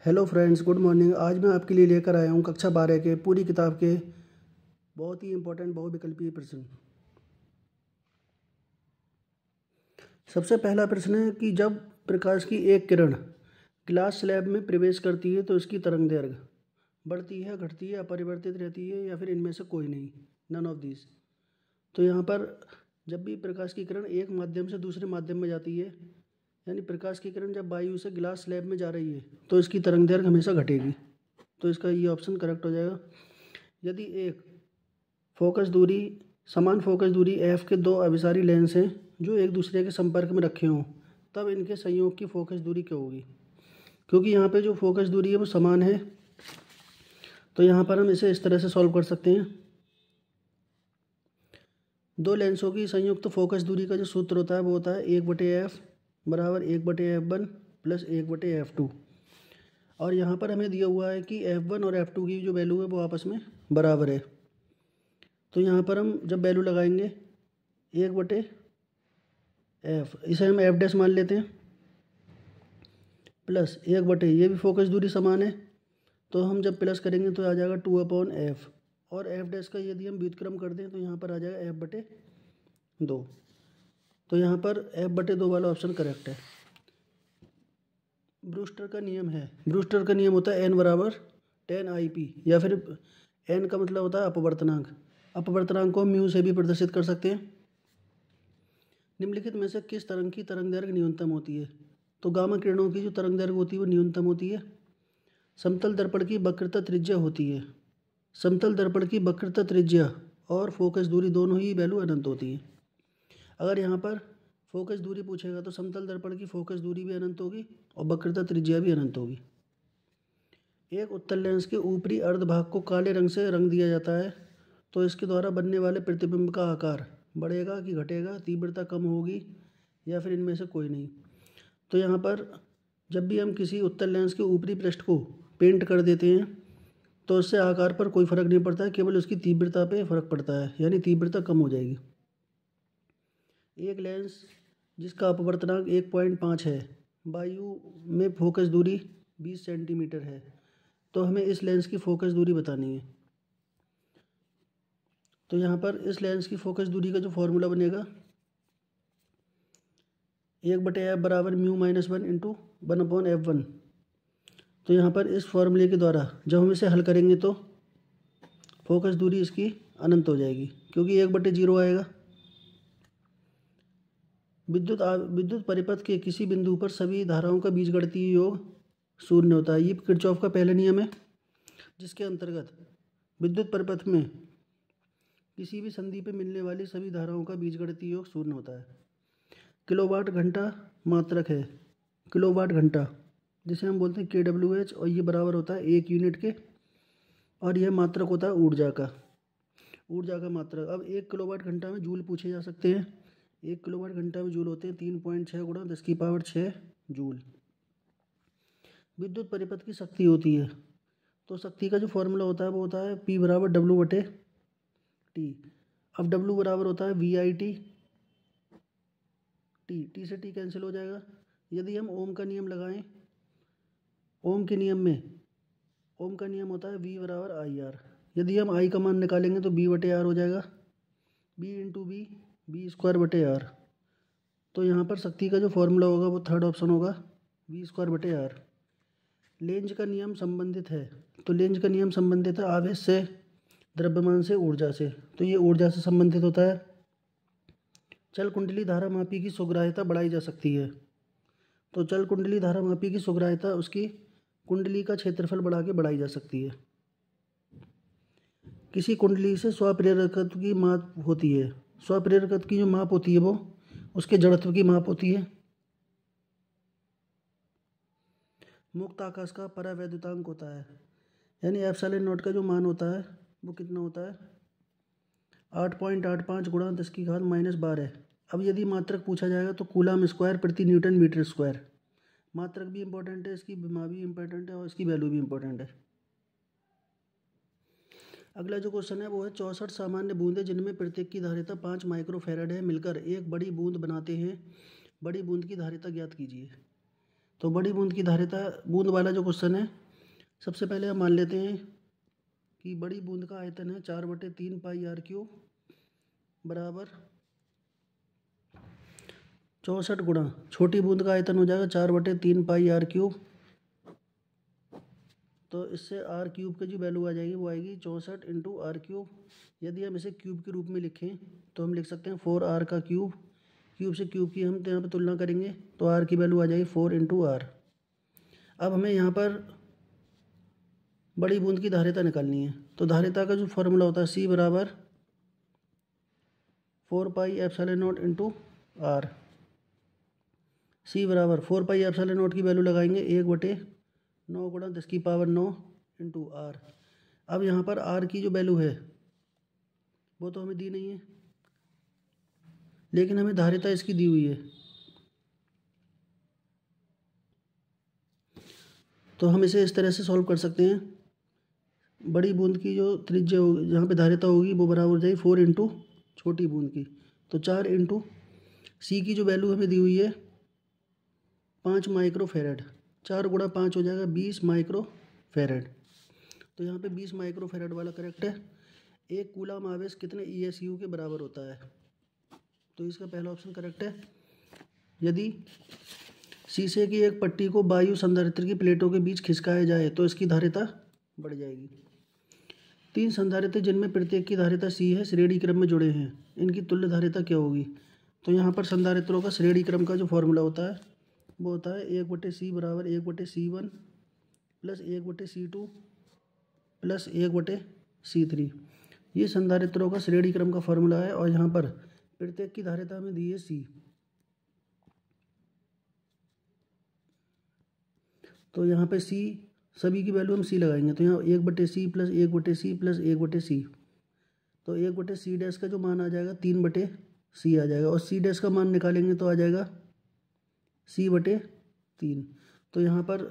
Hello friends, good morning. आज मैं आपके लिए लेकर आया हूँ कक्षा 12 के पूरी किताब के बहुत ही इम्पोर्टेंट बहुविकल्पीय प्रश्न। सबसे पहला प्रश्न है कि जब प्रकाश की एक किरण ग्लास स्लैब में प्रवेश करती है तो इसकी तरंग दैर्घ्य बढ़ती है, घटती है, अपरिवर्तित रहती है या फिर इनमें से कोई नहीं, नन ऑफ दिस। तो यहाँ पर जब भी प्रकाश की किरण एक माध्यम से दूसरे माध्यम में जाती है, यानी प्रकाश की किरण जब वायु से ग्लास स्लैब में जा रही है तो इसकी तरंग दैर्घ्य हमेशा घटेगी। तो इसका ये ऑप्शन करेक्ट हो जाएगा। यदि एक फोकस दूरी समान फोकस दूरी एफ के दो अभिसारी लेंस हैं जो एक दूसरे के संपर्क में रखे हों, तब इनके संयोग की फोकस दूरी क्या होगी? क्योंकि यहाँ पे जो फोकस दूरी है वो समान है, तो यहाँ पर हम इसे इस तरह से सॉल्व कर सकते हैं। दो लेंसों की संयुक्त फोकस दूरी का जो सूत्र होता है वो होता है 1/f बराबर 1/f1 प्लस 1/f2। और यहाँ पर हमें दिया हुआ है कि f1 और f2 की जो वैल्यू है वो आपस में बराबर है। तो यहाँ पर हम जब वैल्यू लगाएंगे 1/f, इसे हम f डैश मान लेते हैं, प्लस 1/, ये भी फोकस दूरी समान है, तो हम जब प्लस करेंगे तो आ जाएगा 2/f। और f डैश का यदि हम व्युत्क्रम कर दें तो यहाँ पर आ जाएगा f/2। तो यहाँ पर f/2 वाला ऑप्शन करेक्ट है। ब्रूस्टर का नियम है, ब्रूस्टर का नियम होता है n बराबर 10 IP, या फिर n का मतलब होता है अपवर्तनांक। अपवर्तनांक को म्यू से भी प्रदर्शित कर सकते हैं। निम्नलिखित में से किस तरंग की तरंग दैर्घ्य न्यूनतम होती है? तो गामा किरणों की जो तरंग दैर्घ्य होती है वो न्यूनतम होती है। समतल दर्पण की वक्रता त्रिज्या होती है, समतल दर्पण की वक्रता त्रिज्या और फोकस दूरी दोनों ही वैल्यू अनंत होती है। अगर यहाँ पर फोकस दूरी पूछेगा तो समतल दर्पण की फोकस दूरी भी अनंत होगी और वक्रता त्रिज्या भी अनंत होगी। एक उत्तल लेंस के ऊपरी अर्ध भाग को काले रंग से रंग दिया जाता है, तो इसके द्वारा बनने वाले प्रतिबिंब का आकार बढ़ेगा कि घटेगा, तीव्रता कम होगी या फिर इनमें से कोई नहीं। तो यहाँ पर जब भी हम किसी उत्तल लेंस के ऊपरी पृष्ठ को पेंट कर देते हैं तो उससे आकार पर कोई फर्क नहीं पड़ता है, केवल उसकी तीव्रता पे फर्क पड़ता है, यानी तीव्रता कम हो जाएगी। एक लेंस जिसका अपवर्तनांक 1.5 है, वायु में फोकस दूरी 20 सेंटीमीटर है, तो हमें इस लेंस की फोकस दूरी बतानी है। तो यहाँ पर इस लेंस की फोकस दूरी का जो फॉर्मूला बनेगा 1/f बराबर μ-1 इंटू 1/f1। तो यहाँ पर इस फॉर्मूले के द्वारा जब हम इसे हल करेंगे तो फोकस दूरी इसकी अनंत हो जाएगी, क्योंकि 1/0 आएगा। विद्युत परिपथ के किसी बिंदु पर सभी धाराओं का बीजगणितीय योग शून्य होता है। ये किरचॉफ का पहला नियम है, जिसके अंतर्गत विद्युत परिपथ में किसी भी संधि पे मिलने वाली सभी धाराओं का बीजगणितीय योग शून्य होता है। किलोवाट घंटा मात्रक है, किलोवाट घंटा जिसे हम बोलते हैं kWh, और ये बराबर होता है 1 यूनिट के, और यह मात्रक होता है ऊर्जा का मात्रक। अब 1 किलोवाट घंटा में जूल पूछे जा सकते हैं। 1 किलोवाट घंटा में जूल होते हैं 3.6 गुणा 10⁶ जूल। विद्युत परिपथ की शक्ति होती है, तो शक्ति का जो फॉर्मूला होता है वो होता है P बराबर W/T। अब W बराबर होता है VIT, T से T कैंसिल हो जाएगा। यदि हम ओम का नियम लगाएं, ओम के नियम में ओम का नियम होता है V बराबर IR। यदि हम I का मान निकालेंगे तो B/R हो जाएगा, B इंटू B, B²/R। तो यहाँ पर शक्ति का जो फॉर्मूला होगा वो थर्ड ऑप्शन होगा, V²/R। लेंज का नियम संबंधित है, तो लेंज का नियम संबंधित है आवेश से, द्रव्यमान से, ऊर्जा से, तो ये ऊर्जा से संबंधित होता है। चल कुंडली धारा मापी की सुग्राह्यता बढ़ाई जा सकती है, तो चल कुंडली धारा मापी की सुग्राह्यता उसकी कुंडली का क्षेत्रफल बढ़ा के बढ़ाई जा सकती है। किसी कुंडली से स्वप्रेरकत्व की माप होती है, स्वप्रेरकत्व की जो माप होती है वो उसके जड़त्व की माप होती है। मुक्त आकाश का परावैद्युतांक होता है, यानी ε0 का जो मान होता है वो कितना होता है 8.85 गुणा 10⁻⁻12। अब यदि मात्रक पूछा जाएगा तो कूलम स्क्वायर प्रति न्यूटन मीटर स्क्वायर। मात्रक भी इंपॉर्टेंट है, इसकी माप भी इंपॉर्टेंट है और इसकी वैल्यू भी इंपॉर्टेंट है। अगला जो क्वेश्चन है वो है 64 सामान्य बूंदें जिनमें प्रत्येक की धारिता 5 माइक्रोफैराड है मिलकर एक बड़ी बूंद बनाते हैं, बड़ी बूंद की धारिता ज्ञात कीजिए। तो बड़ी बूंद की धारिता, बूंद वाला जो क्वेश्चन है, सबसे पहले हम मान लेते हैं कि बड़ी बूंद का आयतन है 4/3 पाई आर क्यूब बराबर 64 गुणा छोटी बूंद का आयतन हो जाएगा 4/3 पाई आर क्यूब। तो इससे आर क्यूब की जो वैल्यू आ जाएगी वो आएगी 64 इंटू आर क्यूब। यदि हम इसे क्यूब के रूप में लिखें तो हम लिख सकते हैं 4r का क्यूब। क्यूब से क्यूब की हम यहाँ पर तुलना करेंगे तो आर की वैल्यू आ जाएगी 4 इंटू आर। अब हमें यहाँ पर बड़ी बूंद की धारिता निकालनी है। तो धारिता का जो फॉर्मूला होता है C बराबर 4 pi epsilon not into R. C बराबर 4 पाई एप्सिलॉन नॉट की वैल्यू लगाएंगे 1/9 गुणा 10⁹ इंटू आर। अब यहाँ पर आर की जो वैल्यू है वो तो हमें दी नहीं है, लेकिन हमें धारिता इसकी दी हुई है। तो हम इसे इस तरह से सॉल्व कर सकते हैं। बड़ी बूंद की जो त्रिज्या होगी, जहाँ पे धारिता होगी, वो बराबर हो जाएगी 4 इंटू छोटी बूंद की। तो 4 इंटू सी की जो वैल्यू हमें दी हुई है 5 माइक्रोफेरेड, 4 गुणा 5 हो जाएगा 20 माइक्रोफेरेड। तो यहाँ पे 20 माइक्रोफेरेड वाला करेक्ट है। एक कूलम आवेश कितने ESU के बराबर होता है? तो इसका पहला ऑप्शन करेक्ट है। यदि शीशे की एक पट्टी को वायु संधारित्र की प्लेटों के बीच खिसकाया जाए तो इसकी धारिता बढ़ जाएगी। 3 संधारित्र जिनमें प्रत्येक की धारिता C है श्रेणी क्रम में जुड़े हैं, इनकी तुल्य धारिता क्या होगी? तो यहाँ पर संधारित्रों का श्रेणी क्रम का जो फॉर्मूला होता है वो होता है 1/C बराबर 1/C1 plus 1/C2 plus 1/C3। ये संधारित्रों का श्रेणी क्रम का फॉर्मूला है और यहाँ पर प्रत्येक की धारिता हमें दी है C। तो यहाँ पे C, सभी की वैल्यू हम C लगाएंगे। तो यहाँ 1/C plus 1/C plus 1/C। तो 1/C डैश का जो मान आ जाएगा 3/C आ जाएगा और C डैश का मान निकालेंगे तो आ जाएगा C/3। तो यहाँ पर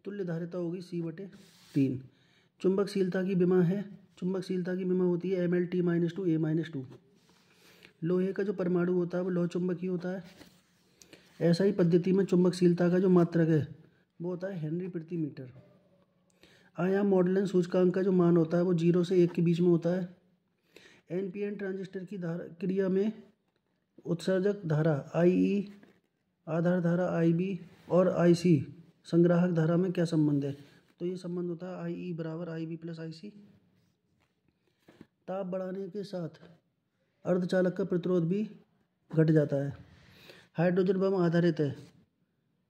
तुल्य धारिता होगी C/3। चुंबकशीलता की विमा है, चुंबकशीलता की विमा होती है MLT-2 A-2। लोहे का जो परमाणु होता है वो लौह चुंबकीय होता है। ऐसा ही पद्धति में चुंबकशीलता का जो मात्रक है वो होता है हेनरी प्रति मीटर। आयाम मॉडलन सूचकांक का जो मान होता है वो 0 से 1 के बीच में होता है। NPN ट्रांजिस्टर की धारा क्रिया में उत्सर्जक धारा IE, आधार धारा IB और IC संग्राहक धारा में क्या संबंध है? तो ये संबंध होता है IE बराबर IB प्लस IC। ताप बढ़ाने के साथ अर्धचालक का प्रतिरोध भी घट जाता है। हाइड्रोजन बम आधारित है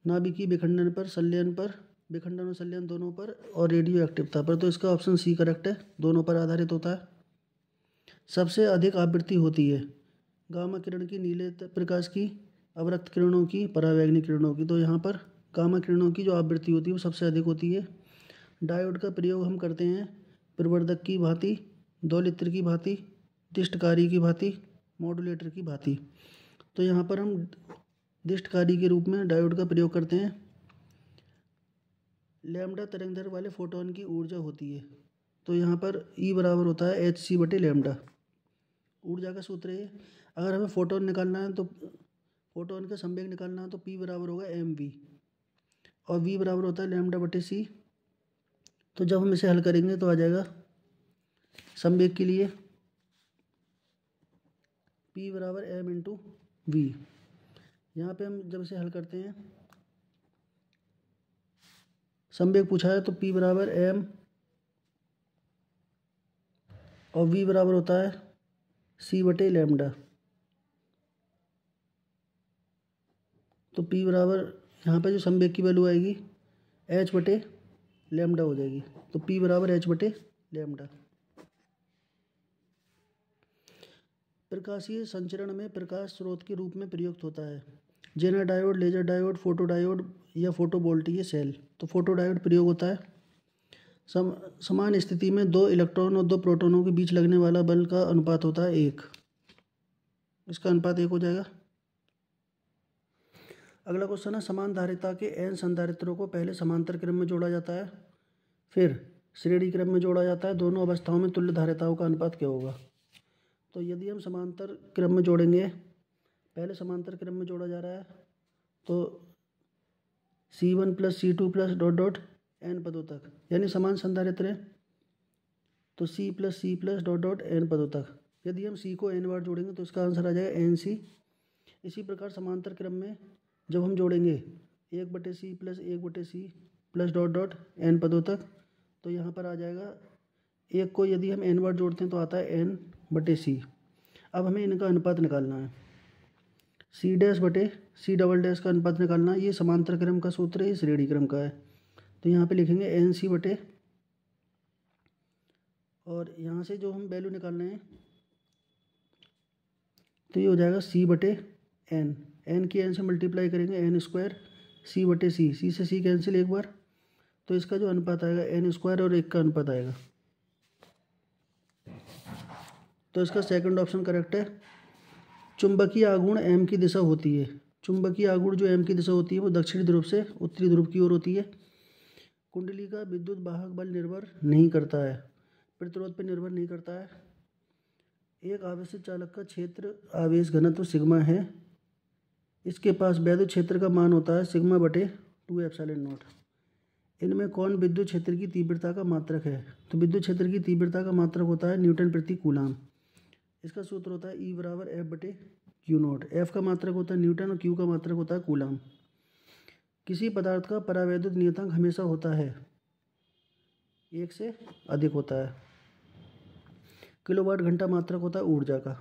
नाभिकीय विखंडन पर, संलयन पर, विखंडन और संलयन दोनों पर और रेडियो एक्टिवता पर। तो इसका ऑप्शन C करेक्ट है, दोनों पर आधारित होता है। सबसे अधिक आवृत्ति होती है गामा किरण की, नीले प्रकाश की, अवरक्त किरणों की, परावैंगनिक किरणों की। तो यहाँ पर गामा किरणों की जो आवृत्ति होती है वो सबसे अधिक होती है। डायोड का प्रयोग हम करते हैं प्रवर्धक की भांति, दोलित्र की भांति, दिष्टकारी की भांति, मॉड्यूलेटर की भांति। तो यहाँ पर हम दिष्टकारी के रूप में डायोड का प्रयोग करते हैं। लैम्डा तरंगदैर्घ्य वाले फोटोन की ऊर्जा होती है। तो यहाँ पर E बराबर होता है hc/λ। ऊर्जा का सूत्र है, अगर हमें फोटोन निकालना है तो फोटोन का संवेग निकालना है तो P बराबर होगा mv और V बराबर होता है λ/c। तो जब हम इसे हल करेंगे तो आ जाएगा संवेग के लिए P बराबर m इंटू V। यहाँ पे हम जब इसे हल करते हैं, संवेग पूछा है तो P बराबर m और V बराबर होता है c/λ। तो P बराबर यहाँ पे जो संवेग की वैल्यू आएगी h/λ हो जाएगी। तो P बराबर h/λ। प्रकाशीय संचरण में प्रकाश स्रोत के रूप में प्रयुक्त होता है Zener diode, laser diode, photo diode या फोटोवोल्टीय सेल। तो फोटो डायोड प्रयोग होता है। समान स्थिति में 2 इलेक्ट्रॉन और 2 प्रोटॉनों के बीच लगने वाला बल का अनुपात होता है 1। इसका अनुपात 1 हो जाएगा। अगला क्वेश्चन है, समान धारिता के n संधारित्रों को पहले समांतर क्रम में जोड़ा जाता है, फिर श्रेणी क्रम में जोड़ा जाता है। दोनों अवस्थाओं में तुल्य धारिताओं का अनुपात क्या होगा? तो यदि हम समांतर क्रम में जोड़ेंगे, पहले समांतर क्रम में जोड़ा जा रहा है तो C1 plus C2 plus dot dot n पदों तक, यानी समान संधारित्र है तो C plus dot dot n पदों तक। यदि हम C को n बार जोड़ेंगे तो इसका आंसर आ जाएगा NC। इसी प्रकार समांतर क्रम में जब हम जोड़ेंगे 1/C plus 1/C plus dot dot n पदों तक, तो यहाँ पर आ जाएगा, एक को यदि हम n बार जोड़ते हैं तो आता है n/C। अब हमें इनका अनुपात निकालना है, C डैश का अनुपात निकालना है। ये समांतर क्रम का सूत्र है, ये श्रेणी क्रम का है। तो यहाँ पे लिखेंगे NC और यहाँ से जो हम वैल्यू निकालना है तो ये हो जाएगा C/n। n की n से मल्टीप्लाई करेंगे n² C/C, C से C कैंसिल एक बार, तो इसका जो अनुपात आएगा n² और 1 का अनुपात आएगा। तो इसका सेकंड ऑप्शन करेक्ट है। चुंबकीय आघूर्ण m की दिशा होती है। चुंबकीय आघूर्ण जो m की दिशा होती है वो दक्षिणी ध्रुव से उत्तरी ध्रुव की ओर होती है। कुंडली का विद्युत वाहक बल निर्भर नहीं करता है, प्रतिरोध पर निर्भर नहीं करता है। एक आवेशित चालक का क्षेत्र आवेश घनत्व सिग्मा है। इसके पास वैद्युत क्षेत्र का मान होता है σ/2ε0। इनमें कौन विद्युत क्षेत्र की तीव्रता का मात्रक है? तो विद्युत क्षेत्र की तीव्रता का मात्रक होता है न्यूटन प्रति कूलाम। इसका सूत्र होता है E=F/Q0। F का मात्रक होता है न्यूटन और Q का मात्रक होता है कूलाम। किसी पदार्थ का परावैद्युत नियतांक हमेशा होता है 1 से अधिक होता है। किलोवाट घंटा मात्रक होता है ऊर्जा का।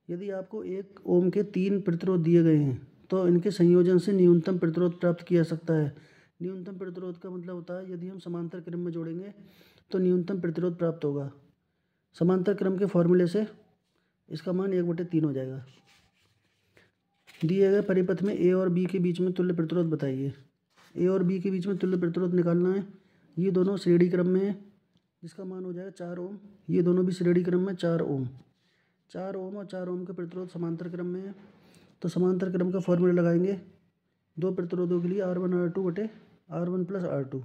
यदि आपको 1 ओम के 3 प्रतिरोध दिए गए हैं तो इनके संयोजन से न्यूनतम प्रतिरोध प्राप्त किया जा सकता है। न्यूनतम प्रतिरोध का मतलब होता है यदि हम समांतर क्रम में जोड़ेंगे तो न्यूनतम प्रतिरोध प्राप्त होगा। समांतर क्रम के फॉर्मूले से इसका मान 1/3 हो जाएगा। दिए गए परिपथ में A और B के बीच में तुल्य प्रतिरोध बताइए। A और B के बीच में तुल्य प्रतिरोध निकालना है। ये दोनों श्रेणी क्रम में है जिसका मान हो जाएगा 4 ओम। ये दोनों भी श्रेणी क्रम में 4 ओम। 4 ओम और 4 ओम के प्रतिरोध समांतर क्रम में है तो समांतर क्रम का फॉर्मूला लगाएंगे दो प्रतिरोधों के लिए R1 प्लस R2,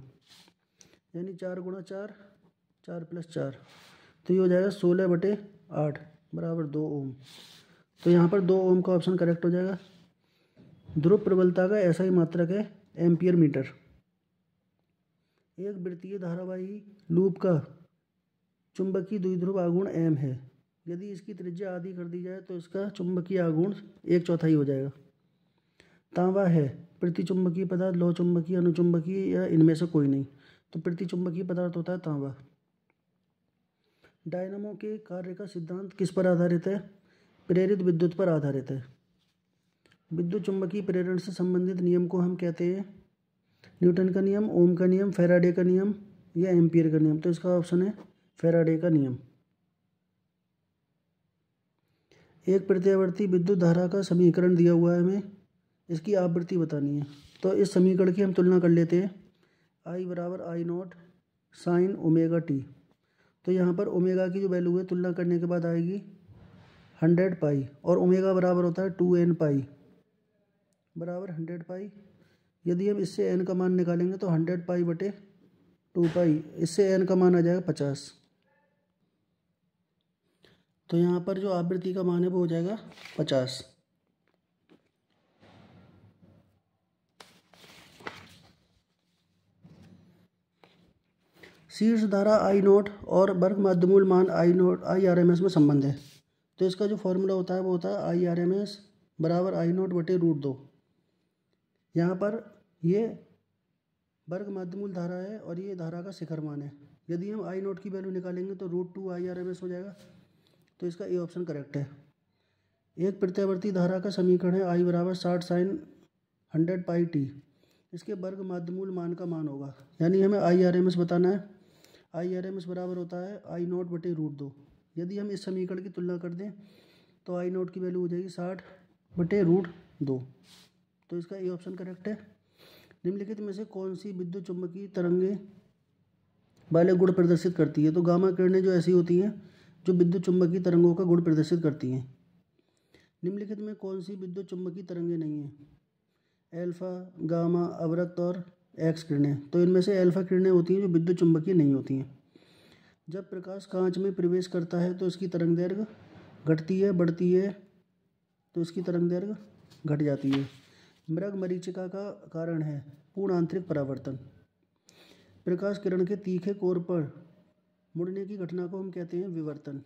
यानी 4 × 4 4 + 4, तो ये हो जाएगा 16/8 बराबर 2 ओम। तो यहाँ पर 2 ओम का ऑप्शन करेक्ट हो जाएगा। ध्रुव प्रबलता का ऐसा ही मात्रक है एम्पियर मीटर। एक वृत्तीय धारावाही लूप का चुंबकीय द्विध्रुव आघूर्ण m है। यदि इसकी त्रिज्या आधी कर दी जाए तो इसका चुंबकीय आघूर्ण 1/4 हो जाएगा। तांबा है प्रतिचुंबकीय पदार्थ, लौह चुंबकीय, अनुचुंबकीय या इनमें से कोई नहीं, तो प्रतिचुंबकीय पदार्थ होता है तांबा। डायनामो के कार्य का सिद्धांत किस पर आधारित है? प्रेरित विद्युत पर आधारित है। विद्युत चुंबकीय प्रेरण से संबंधित नियम को हम कहते हैं न्यूटन का नियम, ओम का नियम, फैराडे का नियम या एम्पियर का नियम। तो इसका ऑप्शन है फैराडे का नियम। एक प्रत्यावर्ती विद्युत धारा का समीकरण दिया हुआ है, हमें इसकी आवृत्ति बतानी है। तो इस समीकरण की हम तुलना कर लेते हैं। I=I0 sin ω/t। तो यहाँ पर ओमेगा की जो वैल्यू है तुलना करने के बाद आएगी 100 पाई और ओमेगा बराबर होता है 2n पाई बराबर 100 पाई। यदि हम इससे n का मान निकालेंगे तो 100 पाई/2 पाई, इससे n का मान आ जाएगा 50। तो यहाँ पर जो आवृत्ति का मान है वो हो जाएगा 50। शीर्ष धारा I0 और वर्ग माध्यमूल मान IRMS में संबंध है। तो इसका जो फॉर्मूला होता है वो होता है IRMS बराबर I0/√2। यहाँ पर ये वर्ग माध्यमूल धारा है और ये धारा का शिखर मान है। यदि हम I0 की वैल्यू निकालेंगे तो √2 IRMS हो जाएगा। तो इसका ए ऑप्शन करेक्ट है। एक प्रत्यावर्ती धारा का समीकरण है I = 60 sin 100 πt। इसके वर्ग माध्यमूल मान का मान होगा, यानी हमें IRMS बताना है। IRMS बराबर होता है I0/√2। यदि हम इस समीकरण की तुलना कर दें तो I0 की वैल्यू हो जाएगी 60/√2। तो इसका ए ऑप्शन करेक्ट है। निम्नलिखित में से कौन सी विद्युत चुम्बकीय तरंगें वाले गुण प्रदर्शित करती है? तो गामा किरणें जो ऐसी होती हैं जो विद्युत चुम्बकीय तरंगों का गुण प्रदर्शित करती हैं। निम्नलिखित में कौन सी विद्युत चुम्बकीय तरंगें नहीं हैं? एल्फा, गामा, अवरक्त और एक्स किरणें। तो इनमें से एल्फा किरणें होती हैं जो विद्युत चुम्बकीय नहीं होती हैं। जब प्रकाश कांच में प्रवेश करता है तो इसकी तरंग दैर्घ्य घटती है, बढ़ती है? तो इसकी तरंग दैर्घ्य घट जाती है। मृग मरीचिका का कारण है पूर्ण आंतरिक परावर्तन। प्रकाश किरण के तीखे कोर पर मुड़ने की घटना को हम कहते हैं विवर्तन।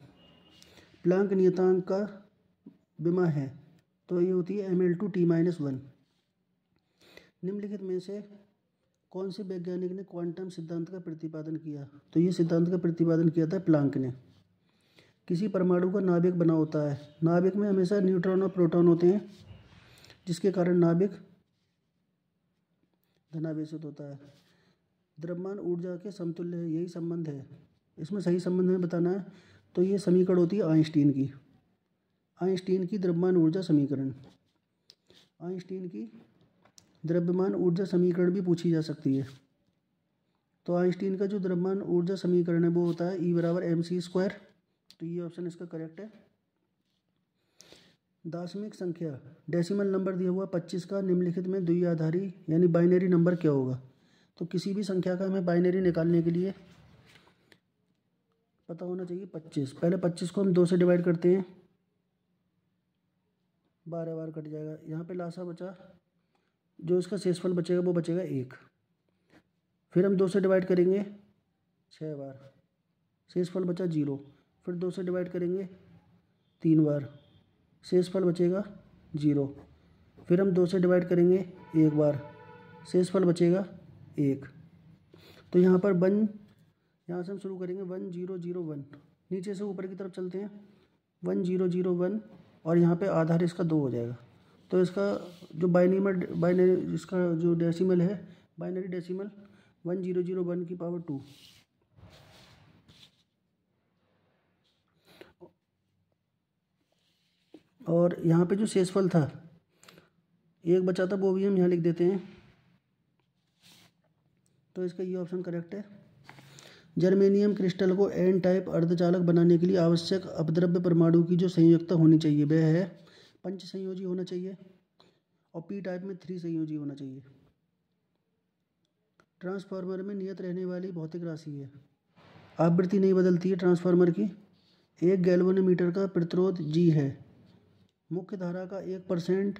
प्लांक नियतांक का विमा है तो ये होती है ml/t-1। निम्नलिखित में से कौन से वैज्ञानिक ने क्वांटम सिद्धांत का प्रतिपादन किया? तो ये सिद्धांत का प्रतिपादन किया था प्लांक ने। किसी परमाणु का नाभिक बना होता है, नाभिक में हमेशा न्यूट्रॉन और प्रोटॉन होते हैं, जिसके कारण नाभिक धनावेशित होता है। द्रव्यमान ऊर्जा के समतुल्य है, यही संबंध है। इसमें सही संबंध में बताना है तो ये समीकरण होती है आइंस्टीन की द्रव्यमान ऊर्जा समीकरण। आइंस्टीन की द्रव्यमान ऊर्जा समीकरण भी पूछी जा सकती है। तो आइंस्टीन का जो द्रव्यमान ऊर्जा समीकरण है वो होता है E=mc²। तो ये ऑप्शन इसका करेक्ट है। दशमिक संख्या डेसिमल नंबर दिया हुआ 25 का निम्नलिखित में द्विआधारी यानी बाइनरी नंबर क्या होगा? तो किसी भी संख्या का हमें बाइनरी निकालने के लिए पता होना चाहिए 25। पहले 25 को हम 2 से डिवाइड करते हैं, 12 बार कट जाएगा। यहाँ पे लासा बचा, जो इसका शेषफल बचेगा वो बचेगा 1। फिर हम 2 से डिवाइड करेंगे 6 बार, शेषफल बचा 0। फिर 2 से डिवाइड करेंगे 3 बार, शेषफल बचेगा 0। फिर हम 2 से डिवाइड करेंगे 1 बार, शेषफल बचेगा 1। तो यहाँ पर 1, यहाँ से हम शुरू करेंगे 1 0 0 1, नीचे से ऊपर की तरफ चलते हैं 1 0 0 1, और यहाँ पे आधार इसका 2 हो जाएगा। तो इसका जो बाइनरी इसका जो डेसिमल है, बाइनरी डेसिमल 1001 की पावर 2। और यहाँ पे जो शेषफल था 1 बचा था, वो भी हम यहाँ लिख देते हैं। तो इसका ये ऑप्शन करेक्ट है। जर्मेनियम क्रिस्टल को एन टाइप अर्धचालक बनाने के लिए आवश्यक अपद्रव्य परमाणु की जो संयुक्ता होनी चाहिए वह है 5 संयोजी होना चाहिए, और पी टाइप में 3 संयोजी होना चाहिए। ट्रांसफार्मर में नियत रहने वाली भौतिक राशि है, आवृत्ति नहीं बदलती है ट्रांसफार्मर की। 1 गैल्वेनोमीटर का प्रतिरोध G है, मुख्य धारा का 1%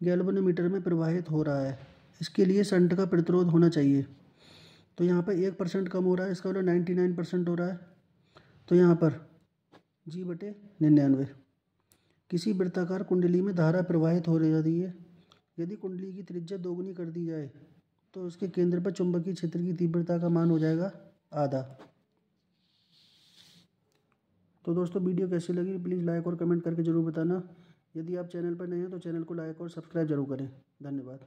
गैल्वेनोमीटर में प्रवाहित हो रहा है, इसके लिए शंट का प्रतिरोध होना चाहिए। तो यहाँ पर 1% कम हो रहा है, इसका मतलब 99% हो रहा है। तो यहाँ पर G/99। किसी वृत्ताकार कुंडली में धारा प्रवाहित हो रही है, यदि कुंडली की त्रिज्या दोगुनी कर दी जाए तो उसके केंद्र पर चुंबकीय क्षेत्र की तीव्रता का मान हो जाएगा आधा। तो दोस्तों वीडियो कैसी लगी प्लीज़ लाइक और कमेंट करके ज़रूर बताना। यदि आप चैनल पर नए हैं तो चैनल को लाइक और सब्सक्राइब जरूर करें। धन्यवाद।